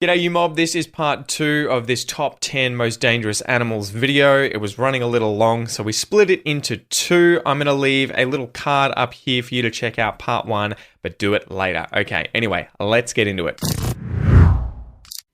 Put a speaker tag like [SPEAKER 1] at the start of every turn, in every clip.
[SPEAKER 1] G'day you mob, this is part 2 of this top 10 most dangerous animals video. It was running a little long, so we split it into 2. I'm going to leave a little card up here for you to check out part 1, but do it later. Okay, anyway, let's get into it.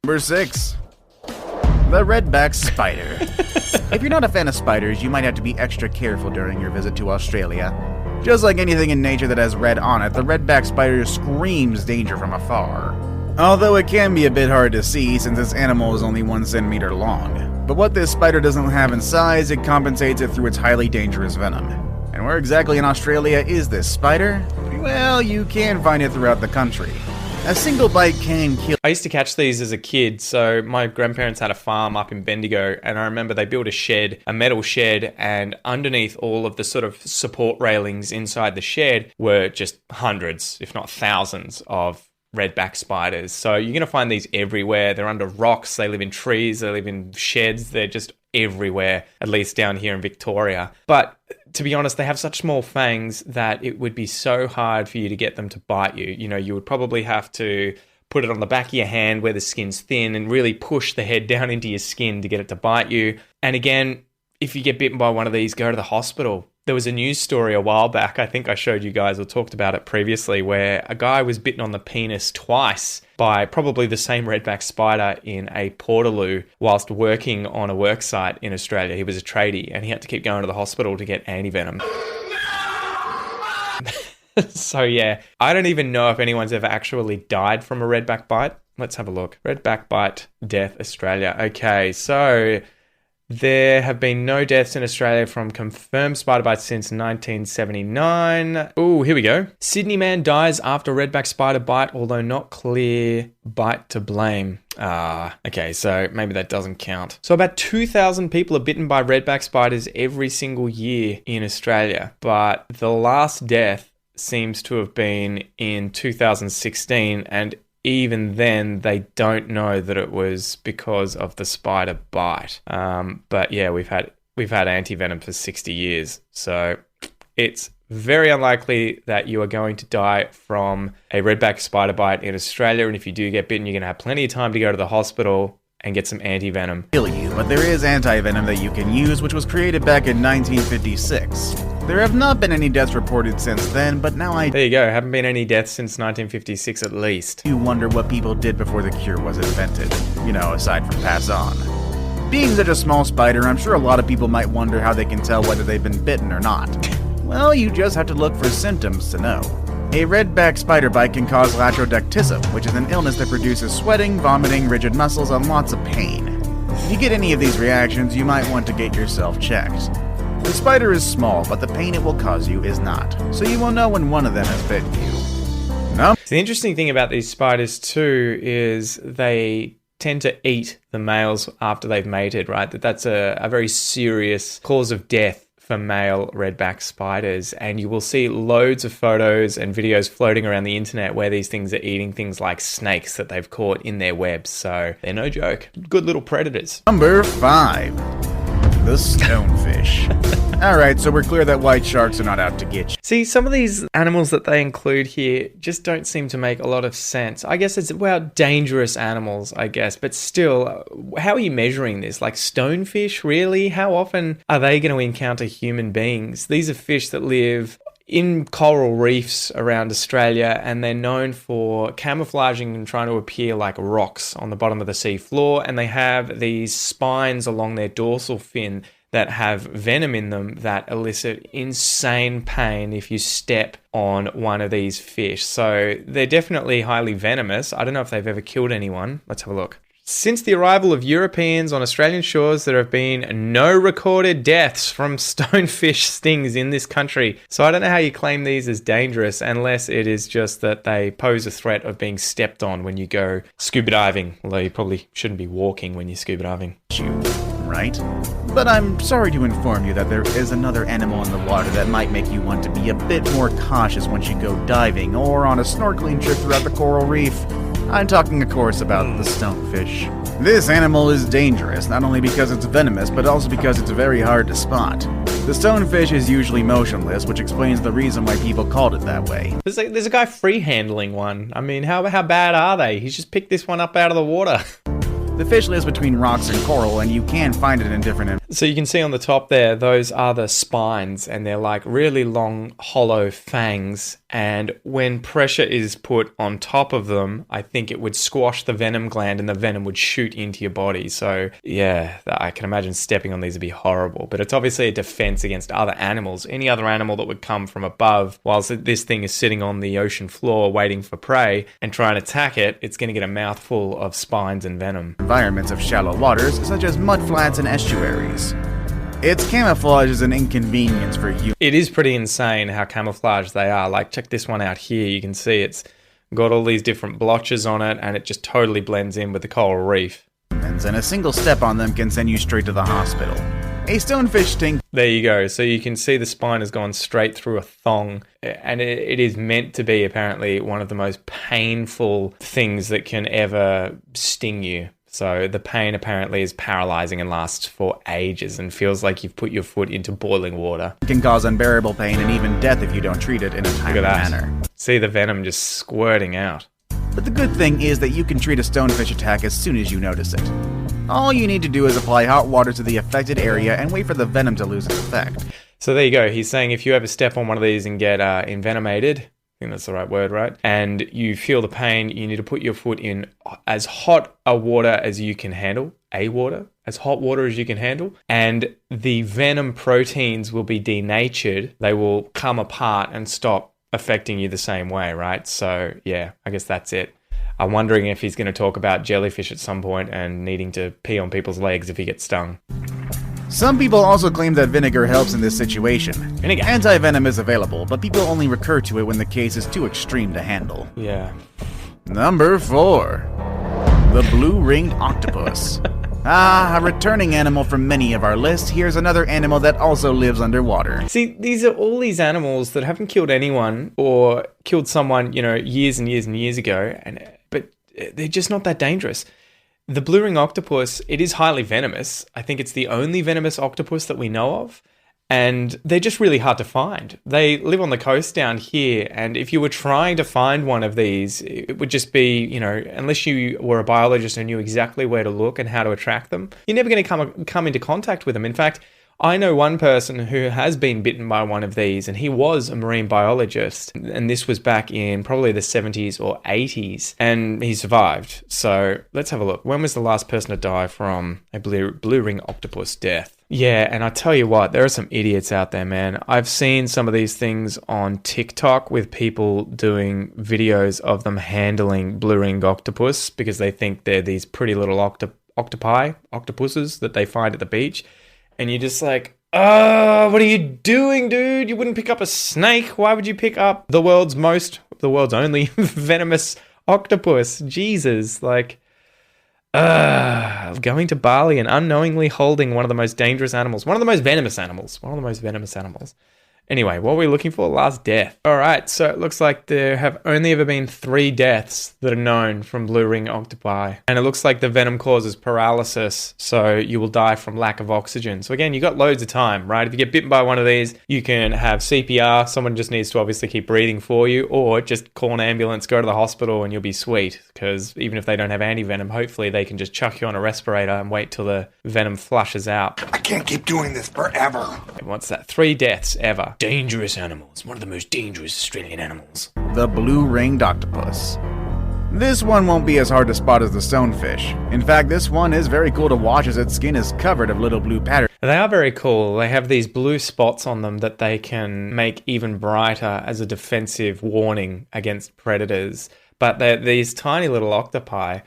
[SPEAKER 2] Number 6. The redback spider. If you're not a fan of spiders, you might have to be extra careful during your visit to Australia. Just like anything in nature that has red on it, the redback spider screams danger from afar. Although it can be a bit hard to see since this animal is only 1 centimeter long. But what this spider doesn't have in size, it compensates it through its highly dangerous venom. And where exactly in Australia is this spider? Well, you can find it throughout the country. A single bite can kill.
[SPEAKER 1] I used to catch these as a kid, so my grandparents had a farm up in Bendigo, and I remember they built a shed, a metal shed, and underneath all of the sort of support railings inside the shed were just hundreds, if not thousands, of redback spiders. So you're going to find these everywhere. They're under rocks, they live in trees, they live in sheds, they're just everywhere, at least down here in Victoria. But to be honest, they have such small fangs that it would be so hard for you to get them to bite you. You know, you would probably have to put it on the back of your hand where the skin's thin and really push the head down into your skin to get it to bite you. And again, if you get bitten by one of these, go to the hospital. There was a news story a while back, I think I showed you guys or talked about it previously, where a guy was bitten on the penis twice by probably the same redback spider in a portaloo whilst working on a work site in Australia. He was a tradie and he had to keep going to the hospital to get antivenom. So yeah, I don't even know if anyone's ever actually died from a redback bite. Let's have a look. Redback bite death Australia. Okay, so there have been no deaths in Australia from confirmed spider bites since 1979. Oh, here we go. Sydney man dies after redback spider bite, although not clear bite to blame. Okay, so maybe that doesn't count. So about 2,000 people are bitten by redback spiders every single year in Australia, but the last death seems to have been in 2016, and even then, they don't know that it was because of the spider bite. But yeah, we've had antivenom for 60 years, so it's very unlikely that you are going to die from a redback spider bite in Australia. And if you do get bitten, you're going to have plenty of time to go to the hospital and get some antivenom.
[SPEAKER 2] Kill you, but there is antivenom that you can use, which was created back in 1956. There have not been any deaths reported since then, but now
[SPEAKER 1] There you go, haven't been any deaths since 1956 at least.
[SPEAKER 2] You wonder what people did before the cure was invented, you know, aside from pass on. Being such a small spider, I'm sure a lot of people might wonder how they can tell whether they've been bitten or not. Well, you just have to look for symptoms to know. A redback spider bite can cause latrodectism, which is an illness that produces sweating, vomiting, rigid muscles, and lots of pain. If you get any of these reactions, you might want to get yourself checked. The spider is small, but the pain it will cause you is not, so you will know when one of them has bitten you. No.
[SPEAKER 1] So the interesting thing about these spiders too is they tend to eat the males after they've mated, right? That's a very serious cause of death for male redback spiders, and you will see loads of photos and videos floating around the internet where these things are eating things like snakes that they've caught in their webs, so they're no joke. Good little predators.
[SPEAKER 2] Number 5. The stonefish. Alright, so we're clear that white sharks are not out to get you.
[SPEAKER 1] See, some of these animals that they include here just don't seem to make a lot of sense. I guess it's, well, dangerous animals, I guess, but still, how are you measuring this? Like stonefish, really? How often are they going to encounter human beings? These are fish that live in coral reefs around Australia, and they're known for camouflaging and trying to appear like rocks on the bottom of the sea floor, and they have these spines along their dorsal fin that have venom in them that elicit insane pain if you step on one of these fish. So they're definitely highly venomous. I don't know if they've ever killed anyone. Let's have a look. Since the arrival of Europeans on Australian shores, there have been no recorded deaths from stonefish stings in this country. So I don't know how you claim these as dangerous unless it is just that they pose a threat of being stepped on when you go scuba diving. Although you probably shouldn't be walking when you're scuba diving.
[SPEAKER 2] Right? But I'm sorry to inform you that there is another animal in the water that might make you want to be a bit more cautious once you go diving or on a snorkeling trip throughout the coral reef. I'm talking, of course, about the stonefish. This animal is dangerous, not only because it's venomous, but also because it's very hard to spot. The stonefish is usually motionless, which explains the reason why people called it that way.
[SPEAKER 1] There's a guy free-handling one. I mean, how bad are they? He's just picked this one up out of the water.
[SPEAKER 2] The fish lives between rocks and coral, and you can find it in different...
[SPEAKER 1] So you can see on the top there, those are the spines, and they're like really long, hollow fangs. And when pressure is put on top of them, I think it would squash the venom gland and the venom would shoot into your body. So yeah, I can imagine stepping on these would be horrible. But it's obviously a defense against other animals. Any other animal that would come from above, whilst this thing is sitting on the ocean floor waiting for prey and try and attack it, it's going to get a mouthful of spines and venom.
[SPEAKER 2] Environments of shallow waters, such as mudflats and estuaries. Its camouflage is an inconvenience for humans.
[SPEAKER 1] It is pretty insane how camouflaged they are. Like, check this one out here. You can see it's got all these different blotches on it, and it just totally blends in with the coral reef.
[SPEAKER 2] And a single step on them can send you straight to the hospital. A stonefish sting.
[SPEAKER 1] There you go. So you can see the spine has gone straight through a thong, and it is meant to be apparently one of the most painful things that can ever sting you. So the pain apparently is paralyzing and lasts for ages and feels like you've put your foot into boiling water.
[SPEAKER 2] It can cause unbearable pain and even death if you don't treat it in a timely manner.
[SPEAKER 1] See the venom just squirting out.
[SPEAKER 2] But the good thing is that you can treat a stonefish attack as soon as you notice it. All you need to do is apply hot water to the affected area and wait for the venom to lose its effect.
[SPEAKER 1] So there you go. He's saying if you ever step on one of these and get envenomated, I think that's the right word, right? And you feel the pain, you need to put your foot in as hot a water as you can handle, as hot water as you can handle, and the venom proteins will be denatured. They will come apart and stop affecting you the same way, right? So yeah, I guess that's it. I'm wondering if he's going to talk about jellyfish at some point and needing to pee on people's legs if he gets stung.
[SPEAKER 2] Some people also claim that vinegar helps in this situation.
[SPEAKER 1] Vinegar.
[SPEAKER 2] Anti-venom is available, but people only recur to it when the case is too extreme to handle.
[SPEAKER 1] Yeah.
[SPEAKER 2] Number 4. The blue-ringed octopus. A returning animal from many of our lists. Here's another animal that also lives underwater.
[SPEAKER 1] See, these are all these animals that haven't killed anyone or killed someone, years and years and years ago, but they're just not that dangerous. The blue ring octopus, it is highly venomous. I think it's the only venomous octopus that we know of. And they're just really hard to find. They live on the coast down here. And if you were trying to find one of these, it would just be, unless you were a biologist and knew exactly where to look and how to attract them, you're never going to come into contact with them. In fact, I know one person who has been bitten by one of these, and he was a marine biologist, and this was back in probably the 70s or 80s, and he survived. So let's have a look. When was the last person to die from a blue ring octopus death? Yeah, and I tell you what, there are some idiots out there, man. I've seen some of these things on TikTok with people doing videos of them handling blue ring octopus because they think they're these pretty little octopuses that they find at the beach. And you're just like, oh, what are you doing, dude? You wouldn't pick up a snake. Why would you pick up the world's only venomous octopus? Jesus, going to Bali and unknowingly holding one of the most dangerous animals, one of the most venomous animals. Anyway, what were we looking for? Last death. All right, so it looks like there have only ever been 3 deaths that are known from blue ring octopi. And it looks like the venom causes paralysis, so you will die from lack of oxygen. So again, you got loads of time, right? If you get bitten by one of these, you can have CPR. Someone just needs to obviously keep breathing for you, or just call an ambulance, go to the hospital, and you'll be sweet. Because even if they don't have anti-venom, hopefully they can just chuck you on a respirator and wait till the venom flushes out.
[SPEAKER 3] I can't keep doing this forever.
[SPEAKER 1] What's that? 3 deaths ever. Dangerous animals. One of the most dangerous Australian animals.
[SPEAKER 2] The blue-ringed octopus. This one won't be as hard to spot as the stonefish. In fact, this one is very cool to watch as its skin is covered of little blue patterns.
[SPEAKER 1] They are very cool. They have these blue spots on them that they can make even brighter as a defensive warning against predators. But they're these tiny little octopi,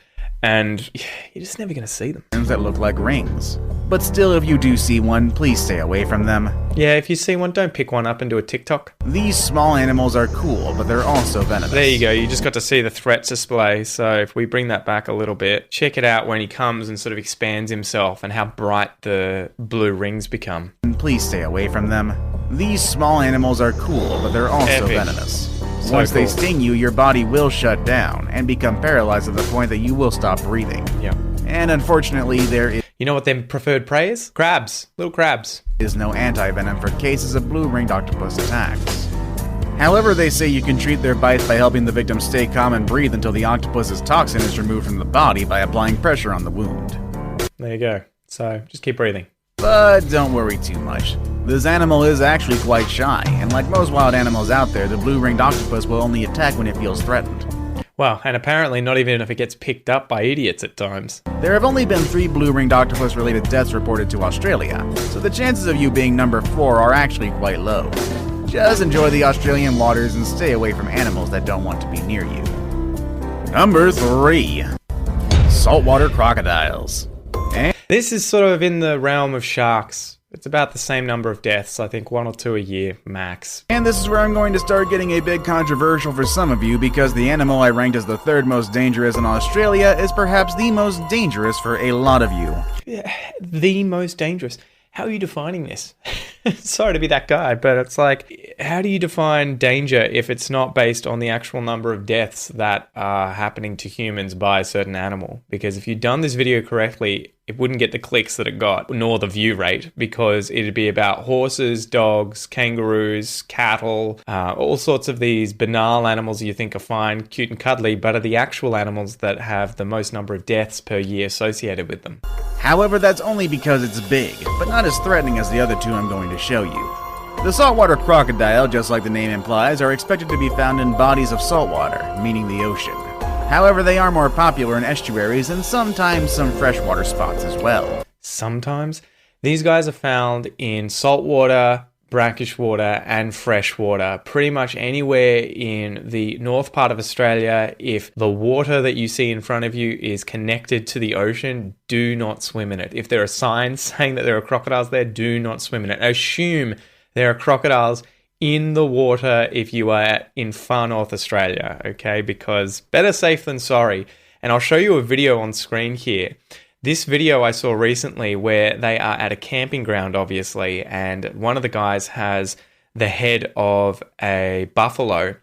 [SPEAKER 1] and you're just never going to see them.
[SPEAKER 2] That look like rings. But still, if you do see one, please stay away from them.
[SPEAKER 1] Yeah, if you see one, don't pick one up and do a TikTok.
[SPEAKER 2] These small animals are cool, but they're also venomous.
[SPEAKER 1] There you go. You just got to see the threat display. So if we bring that back a little bit, check it out when he comes and sort of expands himself and how bright the blue rings become.
[SPEAKER 2] Please stay away from them. These small animals are cool, but they're also venomous.
[SPEAKER 1] So
[SPEAKER 2] Once
[SPEAKER 1] cool.
[SPEAKER 2] they sting you, your body will shut down and become paralyzed to the point that you will stop breathing.
[SPEAKER 1] Yeah.
[SPEAKER 2] And unfortunately, there is...
[SPEAKER 1] You know what their preferred prey is? Crabs. Little crabs.
[SPEAKER 2] Is no anti-venom for cases of blue-ringed octopus attacks. However, they say you can treat their bites by helping the victim stay calm and breathe until the octopus's toxin is removed from the body by applying pressure on the wound.
[SPEAKER 1] There you go. So, just keep breathing.
[SPEAKER 2] But don't worry too much. This animal is actually quite shy, and like most wild animals out there, the blue-ringed octopus will only attack when it feels threatened.
[SPEAKER 1] Well, and apparently not even if it gets picked up by idiots at times.
[SPEAKER 2] There have only been 3 blue-ringed octopus-related deaths reported to Australia, so the chances of you being number 4 are actually quite low. Just enjoy the Australian waters and stay away from animals that don't want to be near you. Number 3. Saltwater crocodiles.
[SPEAKER 1] This is sort of in the realm of sharks. It's about the same number of deaths, I think 1 or 2 a year, max.
[SPEAKER 2] And this is where I'm going to start getting a bit controversial for some of you, because the animal I ranked as the 3rd most dangerous in Australia is perhaps the most dangerous for a lot of you.
[SPEAKER 1] Yeah, the most dangerous. How are you defining this? Sorry to be that guy, but it's like, how do you define danger if it's not based on the actual number of deaths that are happening to humans by a certain animal? Because if you'd done this video correctly, it wouldn't get the clicks that it got, nor the view rate, because it'd be about horses, dogs, kangaroos, cattle, all sorts of these banal animals you think are fine, cute and cuddly, but are the actual animals that have the most number of deaths per year associated with them.
[SPEAKER 2] However, that's only because it's big, but not as threatening as the other 2 I'm going to show you. The saltwater crocodile, just like the name implies, are expected to be found in bodies of saltwater, meaning the ocean. However, they are more popular in estuaries and sometimes some freshwater spots as well.
[SPEAKER 1] Sometimes? These guys are found in saltwater, brackish water, and freshwater. Pretty much anywhere in the north part of Australia. If the water that you see in front of you is connected to the ocean, do not swim in it. If there are signs saying that there are crocodiles there, do not swim in it. Assume there are crocodiles in the water if you are in far north Australia, okay? Because better safe than sorry. And I'll show you a video on screen here. This video I saw recently where they are at a camping ground, obviously, and one of the guys has the head of a buffalo,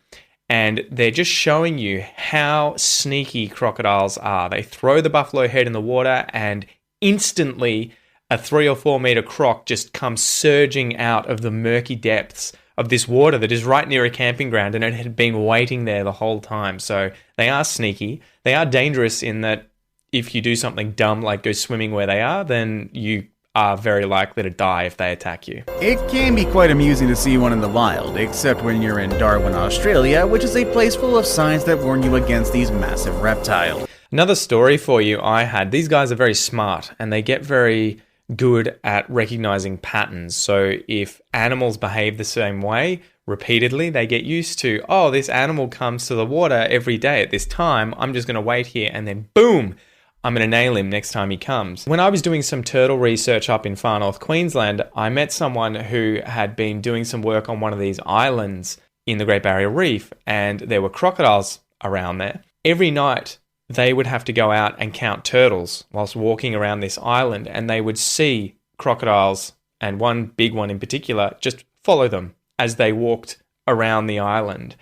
[SPEAKER 1] and they're just showing you how sneaky crocodiles are. They throw the buffalo head in the water, and instantly a 3 or 4 meter croc just comes surging out of the murky depths of this water that is right near a camping ground, and it had been waiting there the whole time. So they are sneaky. They are dangerous in that if you do something dumb like go swimming where they are, then you are very likely to die if they attack you.
[SPEAKER 2] It can be quite amusing to see one in the wild, except when you're in Darwin, Australia, which is a place full of signs that warn you against these massive reptiles.
[SPEAKER 1] Another story for you I had. These guys are very smart, and they get very good at recognizing patterns. So if animals behave the same way repeatedly, they get used to, oh, this animal comes to the water every day at this time, I'm just going to wait here, and then boom, I'm going to nail him next time he comes. When I was doing some turtle research up in far north Queensland, I met someone who had been doing some work on one of these islands in the Great Barrier Reef, and there were crocodiles around there. Every night, they would have to go out and count turtles whilst walking around this island, and they would see crocodiles, and one big one in particular, just follow them as they walked around the island.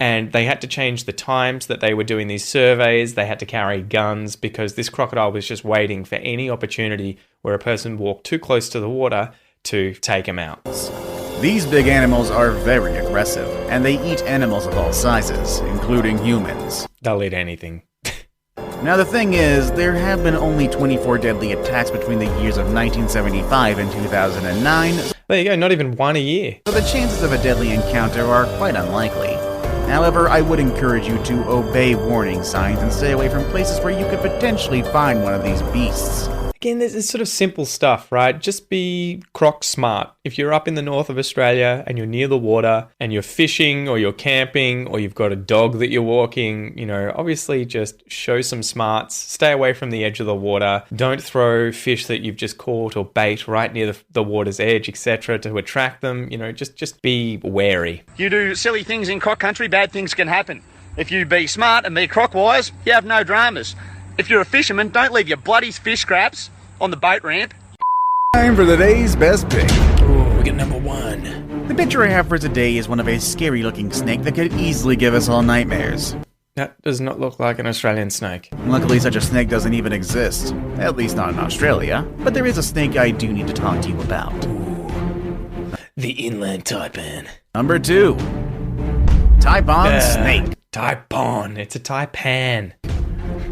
[SPEAKER 1] And they had to change the times that they were doing these surveys. They had to carry guns because this crocodile was just waiting for any opportunity where a person walked too close to the water to take him out.
[SPEAKER 2] These big animals are very aggressive, and they eat animals of all sizes, including humans.
[SPEAKER 1] They'll eat anything.
[SPEAKER 2] Now the thing is, there have been only 24 deadly attacks between the years of 1975 and 2009.
[SPEAKER 1] There you go, not even one a year.
[SPEAKER 2] So the chances of a deadly encounter are quite unlikely. However, I would encourage you to obey warning signs and stay away from places where you could potentially find one of these beasts.
[SPEAKER 1] Again, this sort of simple stuff, right? Just be croc smart. If you're up in the north of Australia and you're near the water and you're fishing or you're camping or you've got a dog that you're walking, obviously just show some smarts. Stay away from the edge of the water. Don't throw fish that you've just caught or bait right near the water's edge, etc. to attract them. Just be wary.
[SPEAKER 4] You do silly things in croc country, bad things can happen. If you be smart and be croc-wise, you have no dramas. If you're a fisherman, don't leave your bloody fish scraps on the boat ramp.
[SPEAKER 2] Time for the day's best pick.
[SPEAKER 1] Ooh, we get number 1.
[SPEAKER 2] The picture I have for today is one of a scary-looking snake that could easily give us all nightmares.
[SPEAKER 1] That does not look like an Australian snake.
[SPEAKER 2] Luckily, such a snake doesn't even exist. At least not in Australia. But there is a snake I do need to talk to you about.
[SPEAKER 1] The inland taipan.
[SPEAKER 2] Number 2. Taipan snake.
[SPEAKER 1] Taipan. It's a taipan.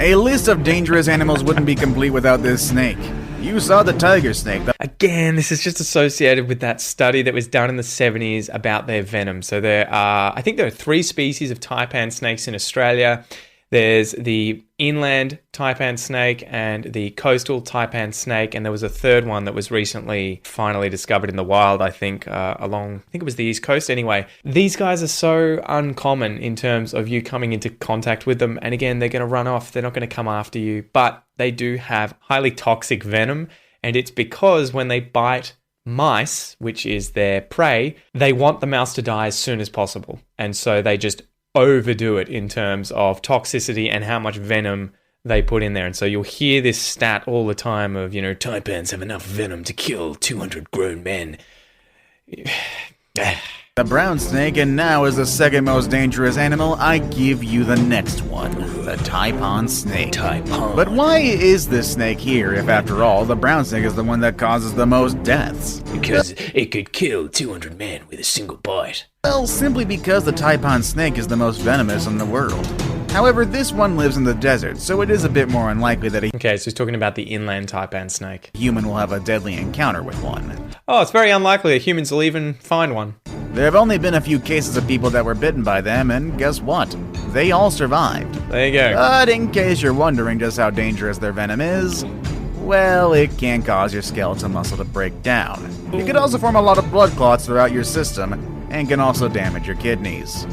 [SPEAKER 2] A list of dangerous animals wouldn't be complete without this snake. You saw the tiger snake.
[SPEAKER 1] Again, this is just associated with that study that was done in the 70s about their venom. So I think there are 3 species of taipan snakes in Australia. There's the inland taipan snake and the coastal taipan snake, and there was a third one that was recently finally discovered in the wild, I think, I think it was the East Coast. Anyway, these guys are so uncommon in terms of you coming into contact with them, and again, they're going to run off. They're not going to come after you, but they do have highly toxic venom, and it's because when they bite mice, which is their prey, they want the mouse to die as soon as possible, and so they just overdo it in terms of toxicity and how much venom they put in there. And so you'll hear this stat all the time of, taipans have enough venom to kill 200 grown men.
[SPEAKER 2] The brown snake, and now is the second most dangerous animal. I give you the next one, the taipan snake.
[SPEAKER 1] Taipan.
[SPEAKER 2] But why is this snake here if, after all, the brown snake is the one that causes the most deaths?
[SPEAKER 1] Because it could kill 200 men with a single bite.
[SPEAKER 2] Well, simply because the taipan snake is the most venomous in the world. However, this one lives in the desert, so it is a bit more unlikely that
[SPEAKER 1] Okay, so he's talking about the inland taipan snake.
[SPEAKER 2] human will have a deadly encounter with one.
[SPEAKER 1] Oh, it's very unlikely that humans will even find one.
[SPEAKER 2] There have only been a few cases of people that were bitten by them, and guess what? They all survived.
[SPEAKER 1] There you go.
[SPEAKER 2] But in case you're wondering just how dangerous their venom is, well, it can cause your skeletal muscle to break down. It could also form a lot of blood clots throughout your system, and can also damage your kidneys.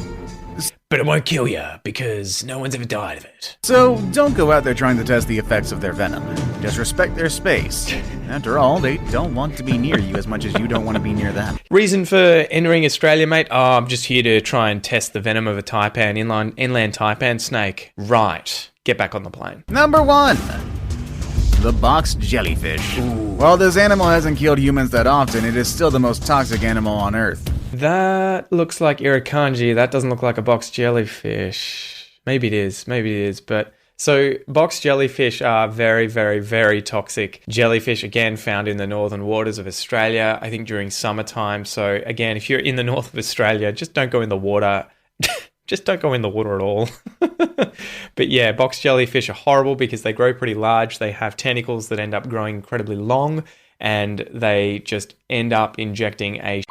[SPEAKER 1] But it won't kill you, because no one's ever died of it.
[SPEAKER 2] So, don't go out there trying to test the effects of their venom. Just respect their space. After all, they don't want to be near you as much as you don't want to be near them.
[SPEAKER 1] Reason for entering Australia, mate? Oh, I'm just here to try and test the venom of a taipan, inland taipan snake. Right. Get back on the plane.
[SPEAKER 2] Number 1. The box jellyfish. While this animal hasn't killed humans that often, it is still the most toxic animal on Earth.
[SPEAKER 1] That looks like irukandji. That doesn't look like a box jellyfish. Maybe it is, but... So, box jellyfish are very, very, very toxic jellyfish, again, found in the northern waters of Australia, I think during summertime. So, again, if you're in the north of Australia, just don't go in the water. Just don't go in the water at all. But yeah, box jellyfish are horrible because they grow pretty large. They have tentacles that end up growing incredibly long, and they just end up injecting a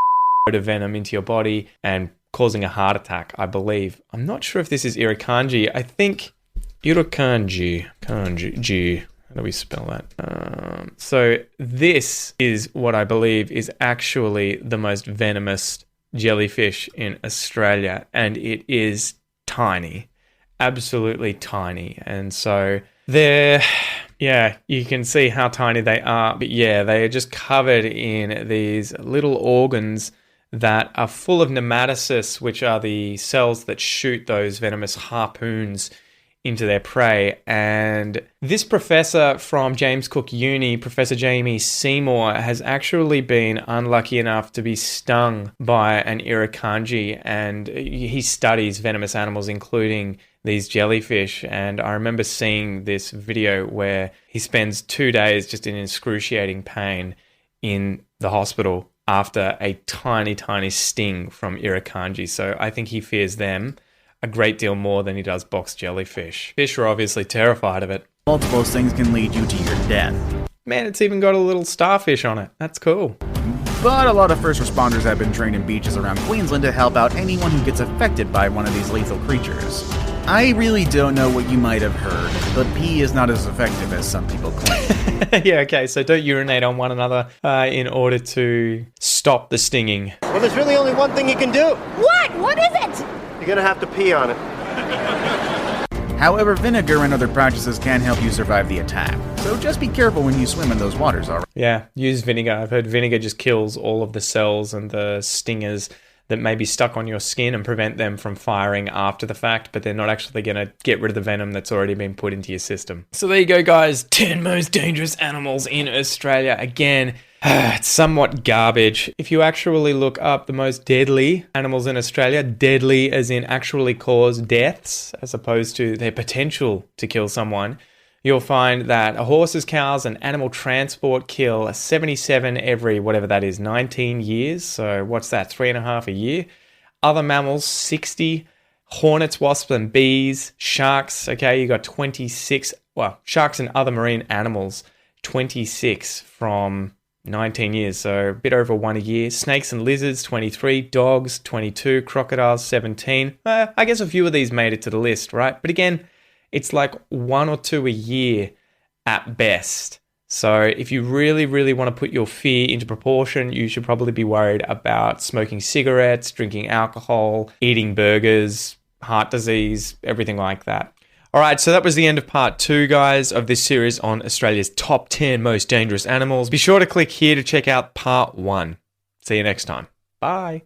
[SPEAKER 1] of venom into your body and causing a heart attack, I believe. I'm not sure if this is irukandji. I think irukandji. Kanji. How do we spell that? So this is what I believe is actually the most venomous jellyfish in Australia, and it is tiny, absolutely tiny. And so you can see how tiny they are, but yeah, they are just covered in these little organs that are full of nematocysts, which are the cells that shoot those venomous harpoons into their prey. And this professor from James Cook Uni, Professor Jamie Seymour, has actually been unlucky enough to be stung by an irukandji, and he studies venomous animals, including these jellyfish. And I remember seeing this video where he spends 2 days just in excruciating pain in the hospital after a tiny, tiny sting from irukandji. So I think he fears them a great deal more than he does box jellyfish. Fish are obviously terrified of it.
[SPEAKER 2] Multiple stings can lead you to your death.
[SPEAKER 1] Man, it's even got a little starfish on it. That's cool.
[SPEAKER 2] But a lot of first responders have been trained in beaches around Queensland to help out anyone who gets affected by one of these lethal creatures. I really don't know what you might have heard, but pee is not as effective as some people claim.
[SPEAKER 1] Yeah, okay, so don't urinate on one another in order to stop the stinging.
[SPEAKER 5] Well, there's really only one thing you can do.
[SPEAKER 6] What? What is it?
[SPEAKER 5] You're gonna have to pee on it.
[SPEAKER 2] However, vinegar and other practices can help you survive the attack, so just be careful when you swim in those waters, alright?
[SPEAKER 1] Yeah, use vinegar. I've heard vinegar just kills all of the cells and the stingers that may be stuck on your skin and prevent them from firing after the fact, but they're not actually going to get rid of the venom that's already been put into your system. So there you go, guys. 10 most dangerous animals in Australia. Again, It's somewhat garbage. If you actually look up the most deadly animals in Australia, deadly as in actually cause deaths, as opposed to their potential to kill someone, you'll find that horses, cows, and animal transport kill 77 every, whatever that is, 19 years. So what's that, 3.5 a year? Other mammals, 60. Hornets, wasps, and bees. Sharks, okay, you got 26. Well, sharks and other marine animals, 26 from 19 years, so a bit over 1 a year. Snakes and lizards, 23. Dogs, 22. Crocodiles, 17. I guess a few of these made it to the list, right? But again, it's like 1 or 2 a year at best. So if you really, really want to put your fear into proportion, you should probably be worried about smoking cigarettes, drinking alcohol, eating burgers, heart disease, everything like that. All right, so that was the end of part 2, guys, of this series on Australia's top 10 most dangerous animals. Be sure to click here to check out part 1. See you next time. Bye.